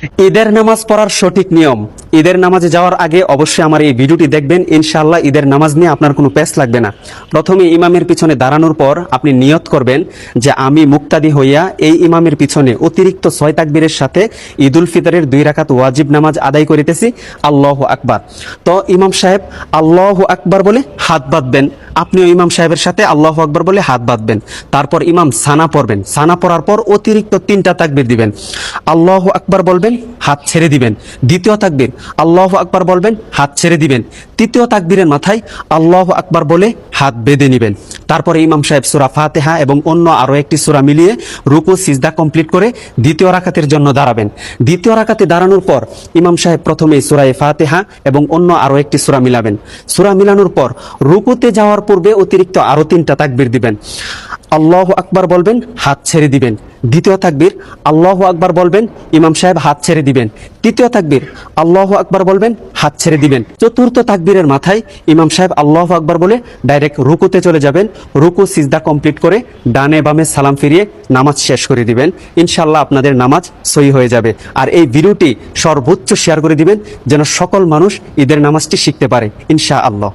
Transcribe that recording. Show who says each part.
Speaker 1: ঈদের নামাজ পড়ার সঠিক নিয়ম। ঈদের নামাজে যাওয়ার আগে অবশ্যই আমার এই ভিডিওটি দেখবেন। ইনশাআল্লাহ ঈদের নামাজ নিয়ে আপনার কোনো পেস লাগবে না। প্রথমে ইমামের পিছনে দাঁড়ানোর পর আপনি নিয়ত করবেন যে আমি মুক্তাদি হইয়া এই ইমামের পিছনে অতিরিক্ত 6 তাকবীরের সাথে ঈদুল ফিতরের 2 রাকাত ওয়াজিব নামাজ আদায় করিতেছি। আল্লাহু আকবার। তো ইমাম সাহেব আল্লাহু আকবার বলে হাত বাঁধবেন, আপনিও ইমাম সাহেবের সাথে আল্লাহু আকবার বলে হাত বাঁধবেন। তারপর ইমাম সানা পড়বেন, সানা পড়ার পর অতিরিক্ত 3টা তাকবীর দিবেন। আল্লাহু আকবার বলবেন, হাত ছেড়ে দিবেন। দ্বিতীয় তাকবীর আল্লাহু আকবার বলবেন, হাত ছেড়ে দিবেন। তৃতীয় তাকবীরের মাথায় আল্লাহু আকবার বলে হাত বেঁধে নেবেন। তারপরে ইমাম সাহেব সূরা ফাতিহা এবং অন্য আরো একটি সূরা মিলিয়ে রুকু সিজদা কমপ্লিট করে দ্বিতীয় রাকাতের জন্য দাঁড়াবেন। দ্বিতীয় রাকাতে দাঁড়ানোর পর ইমাম সাহেব প্রথমে সূরা ফাতিহা এবং অন্য আরো একটি সূরা মিলাবেন। সূরা মিলানোর পর রুকুতে যাওয়ার পূর্বে অতিরিক্ত আরো 3টা তাকবীর দিবেন। আল্লাহু আকবার বলবেন, হাত ছেড়ে দিবেন। দ্বিতীয় তাকবীর আল্লাহু আকবার বলবেন, ইমাম সাহেব হাত ছেড়ে দিবেন। তৃতীয় তাকবীর আল্লাহু আকবার বলবেন, হাত ছেড়ে দিবেন। চতুর্থ তাকবীরের মাথায় ইমাম সাহেব আল্লাহু আকবার বলে ডাইরেক্ট রুকুতে চলে যাবেন। রুকু সিজদা কমপ্লিট করে ডানে বামে সালাম ফিরিয়ে নামাজ শেষ করে দিবেন। ইনশাআল্লাহ আপনাদের নামাজ সহি হয়ে যাবে। আর এই ভিডিওটি সর্বোচ্চ শেয়ার করে দিবেন যেন সকল মানুষ ঈদের নামাজটি শিখতে পারে ইনশাআল্লাহ।